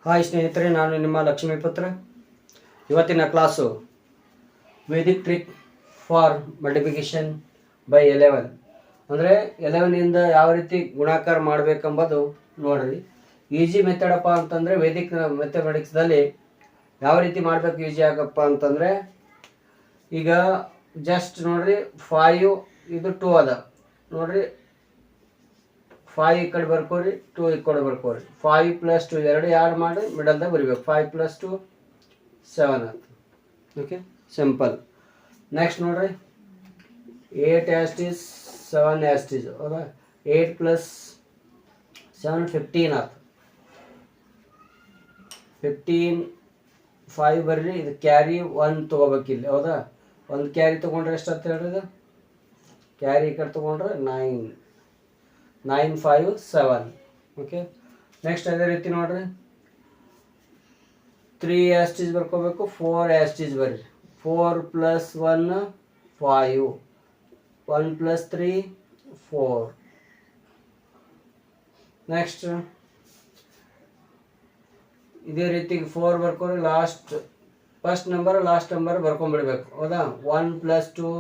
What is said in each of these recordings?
Hi ಸ್ನೇಹಿತರೆ, ನಾನು ನಿಮ್ಮ ಲಕ್ಷ್ಮೀಪುತ್ರ. ಇವತ್ತಿನ class Vedic trick for multiplication by 11 ಅಂದರೆ 11ಇಂದ ಯಾವ ರೀತಿ ಗುಣಾಕಾರ ಮಾಡಬೇಕೆಂಬುದು ನೋಡ್ರಿ. ಈಜಿ ಮೆಥಡಪ್ಪ ಅಂತಂದರೆ ವೇದಿಕ್ ಮ್ಯಾಥಮೆಟಿಕ್ಸ್ದಲ್ಲಿ ಯಾವ ರೀತಿ ಮಾಡಬೇಕು ಈಜಿ ಆಗಪ್ಪ ಅಂತಂದರೆ, ಈಗ ಜಸ್ಟ್ ನೋಡ್ರಿ 5 ಇದು 2 ಅದ ನೋಡ್ರಿ. 5 ಈ ಕಡೆ ಬರ್ಕೋರಿ, 2 ಈ ಕಡೆ ಬರ್ಕೋರಿ. 5 + 2 ಎರಡು ಆ್ಯಡ್ ಮಾಡಿ ಮಿಡಲ್ದಾಗ ಬರಿಬೇಕು. 5 + 2 7 ಅಂತ. Okay, simple. ನೆಕ್ಸ್ಟ್ ನೋಡ್ರಿ 8 ಆಸ್ಟ್ ಈಸ್ 7 ಆಸ್ಟ್ ಈಸ್ ಹೌದಾ. 8 + 7 15 ಆಯ್ತು. 15 5 ಬರ್ರಿ. ಇದು ಕ್ಯಾರಿ 1 ತೊಗೋಬೇಕಿಲ್ಲ ಹೌದಾ. ಒಂದು ಕ್ಯಾರಿ ತೊಗೊಂಡ್ರೆ ಎಷ್ಟಾಗ್ತದೆ ಹೇಳ್ರಿ. ಇದು ಕ್ಯಾರಿ ಈ ಕಡೆ ತೊಗೊಂಡ್ರೆ 9 9 5 7. ಓಕೆ, ನೆಕ್ಸ್ಟ್ ಅದೇ ರೀತಿ ನೋಡ್ರಿ 3 ಆಸ್ಟ್ ಈಸ್ ಬರ್ಕೋಬೇಕು. 4 ಆಸ್ಟ್ ಈಸ್ ಬರ್ರಿ. 4 + 1 5 1 + 3 4. ನೆಕ್ಸ್ಟ್ ಇದೇ ರೀತಿ 4 ಬರ್ಕೋರಿ. ಫಸ್ಟ್ ನಂಬರ್ ಲಾಸ್ಟ್ ನಂಬರ್ ಬರ್ಕೊಂಡ್ಬಿಡ್ಬೇಕು ಹೌದಾ. 1 + 2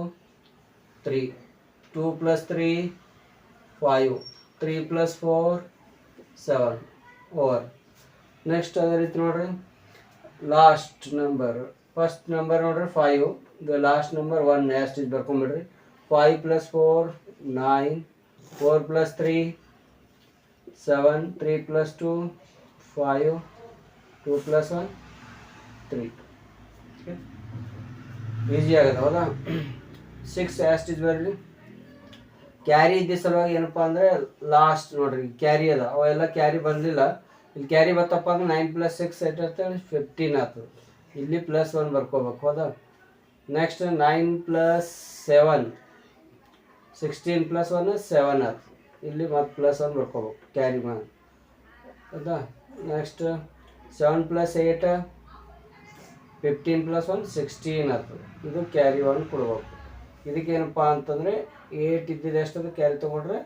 3 2 + 3 5 3 + 4 7 ಓವರ್. ನೆಕ್ಸ್ಟ್ ಅದೇ ರೀತಿ ನೋಡ್ರಿ ಲಾಸ್ಟ್ ನಂಬರ್ ಫಸ್ಟ್ ನಂಬರ್ ನೋಡ್ರಿ 5, ಇದು last number 1 asked is ಬರ್ಕೊಂಬಿಡ್ರಿ. 5 + 4 9 4 + 3 7 3 + 2 5 2 + 1 3. Easy ಆಗುತ್ತೆ ಹೌದಾ. 6 ಆಸ್ಟ್ ಈಸ್ ಬರ್ರಿ. ಕ್ಯಾರಿ ಇದ್ದ ಸಲುವಾಗಿ ಏನಪ್ಪ ಅಂದರೆ ಲಾಸ್ಟ್ ನೋಡ್ರಿ ಕ್ಯಾರಿ ಅದ, ಅವೆಲ್ಲ ಕ್ಯಾರಿ ಬಂದಿಲ್ಲ. ಇಲ್ಲಿ ಕ್ಯಾರಿ ಬತ್ತಪ್ಪ ಅಂದ್ರೆ 9 + 6 8 15 ಆಗ್ತದೆ. ಇಲ್ಲಿ +1 ಬರ್ಕೋಬೇಕು ಹೌದಾ. ನೆಕ್ಸ್ಟ್ 9 + 7 16 + 1 7 ಆಗ್ತದೆ. ಇಲ್ಲಿ ಮತ್ತೆ +1 ಬರ್ಕೋಬೇಕು ಕ್ಯಾರಿ ಮಾಡಿ ಹೌದಾ. ನೆಕ್ಸ್ಟ್ 7 + 8 15 + 1 16 ಆಗ್ತದೆ. ಇದು ಕ್ಯಾರಿ 1 ಕೊಡ್ಬೇಕು. ಇದಕ್ಕೇನಪ್ಪ ಅಂತಂದರೆ 8 ಇದ್ದಿದ್ದು ಎಷ್ಟದು ಕ್ಯಾರಿ ತೊಗೊಂಡ್ರೆ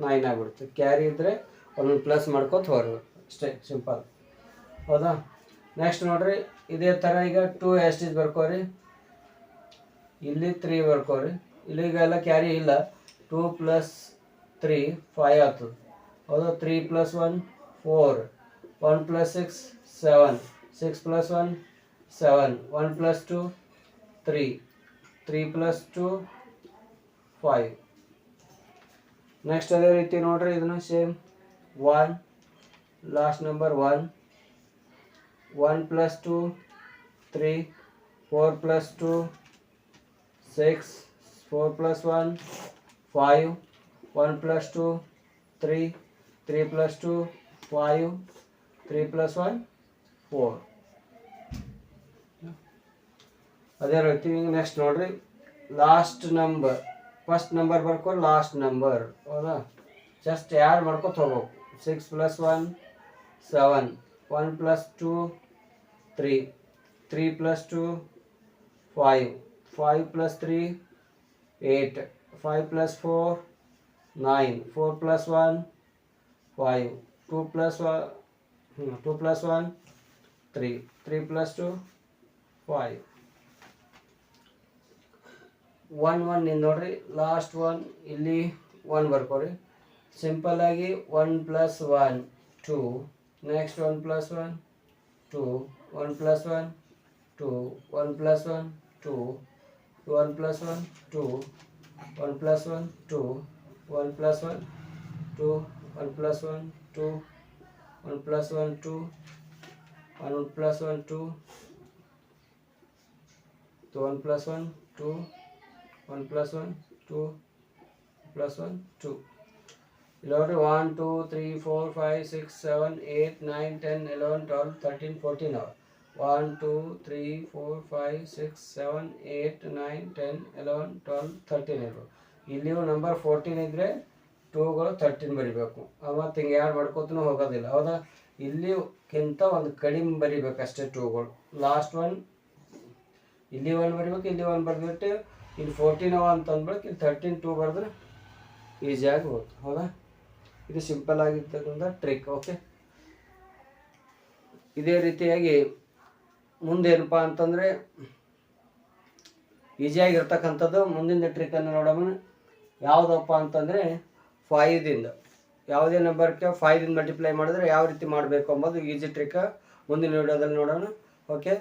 9 ಆಗಿಬಿಡುತ್ತೆ. ಕ್ಯಾರಿ ಇದ್ದರೆ ಒಂದು ಪ್ಲಸ್ ಮಾಡ್ಕೊತ ಹೊರಬೇಕು ಅಷ್ಟೇ, ಸಿಂಪಲ್ ಹೌದಾ. ನೆಕ್ಸ್ಟ್ ನೋಡ್ರಿ ಇದೇ ಥರ ಈಗ 2 ಆಸ್ಟ್ ಈಸ್ ಬರ್ಕೋರಿ. ಇಲ್ಲಿ 3 ಬರ್ಕೋರಿ. ಇಲ್ಲಿಗೆಲ್ಲ ಕ್ಯಾರಿ ಇಲ್ಲ. 2 + 3 5 ಆಗ್ತದೆ ಹೌದಾ. 3 + 1 4 1 + 6 7 6 + 1 7 1 + 2 3 3 + 2 5. ನೆಕ್ಸ್ಟ್ ಅದೇ ರೀತಿ ನೋಡ್ರಿ ಇದನ್ನು ಸೇಮ್ 1 ಲಾಸ್ಟ್ ನಂಬರ್ 1 1 + 2 3 4 + 2 6 4 + 1 5 1 + 2 3 3 + 2 5 3 + 1 4. ಅದೇ ರೀತಿ ನೆಕ್ಸ್ಟ್ ನೋಡ್ರಿ ಲಾಸ್ಟ್ ನಂಬರ್ ಫಸ್ಟ್ ನಂಬರ್ ಬರ್ಕೊಂಡು ಲಾಸ್ಟ್ ನಂಬರ್ ಹೌದಾ. ಜಸ್ಟ್ ಆ್ಯಡ್ ಮಾಡ್ಕೊತ ಹೋಗ್ಬೇಕು. 6 + 1 7 1 + 2 3 3 + 2 5 5 + 3 8 5 + 4 9 4 + 1 5 2 + 1 3 3 + 2 5 1 1 ಇಂದ ನೋಡ್ರಿ ಲಾಸ್ಟ್ 1 ಇಲ್ಲಿ 1 ಬರ್ಕೋರಿ. ಸಿಂಪಲ್ ಆಗಿ 1 + 1 2 ನೆಕ್ಸ್ಟ್ 1 + 1 2 1 + 1 2 1 + 1 2 1 + 1 2 1 + 1 2 1 + 1 2 1 + 1 2 1 + 1 2 1 + 1 2 1 + 1 2 1 + 1 2 + 1 2. ಇಲ್ಲಿ ನೋಡ್ರಿ 1 2 3 4 5 6 7 8 9 10 11 12 13 14 ಅವ. 1 2 3 4 5 6 7 8 9 10 11 12 13 ಇರ್ಬೇಕು. ಇಲ್ಲಿಯೂ ನಂಬರ್ 14 ಇದ್ದರೆ 2ಗಳು 13 ಬರಿಬೇಕು. ಮತ್ತು ಹಿಂಗೆ ಆ್ಯಡ್ ಮಾಡ್ಕೋತನೂ ಹೋಗೋದಿಲ್ಲ ಹೌದಾ. ಇಲ್ಲಿಕ್ಕಿಂತ ಒಂದು ಕಡಿಮೆ ಬರಿಬೇಕು ಅಷ್ಟೇ 2ಗಳು. ಲಾಸ್ಟ್ 1 ಇಲ್ಲಿ 1 ಬರಿಬೇಕು, ಇಲ್ಲಿ 1 ಬರೆದ್ಬಿಟ್ಟು ಇಲ್ಲಿ 14 ಅವ ಅಂತ ಅಂದ್ಬಿಟ್ಟು ಇಲ್ಲಿ 13 2 ಬರೆದ್ರೆ ಈಸಿಯಾಗಿ ಹೋಗುತ್ತೆ ಹೌದಾ. ಇದು ಸಿಂಪಲ್ ಆಗಿರ್ತಕ್ಕಂಥ ಟ್ರಿಕ್. ಓಕೆ. ಇದೇ ರೀತಿಯಾಗಿ ಮುಂದೇನಪ್ಪ ಅಂತಂದರೆ ಈಸಿಯಾಗಿರ್ತಕ್ಕಂಥದ್ದು ಮುಂದಿನ ಟ್ರಿಕ್ಕನ್ನು ನೋಡೋಣ. ಯಾವುದಪ್ಪ ಅಂತಂದರೆ 5ದಿಂದ ಯಾವುದೇ ನಂಬರ್ಗೆ 5ದಿಂದ ಮಲ್ಟಿಪ್ಲೈ ಮಾಡಿದ್ರೆ ಯಾವ ರೀತಿ ಮಾಡಬೇಕು ಅಂಬೋದು ಈಸಿ ಟ್ರಿಕ್ಕ ಮುಂದಿನ ವಿಡಿಯೋದಲ್ಲಿ ನೋಡೋಣ. ಓಕೆ.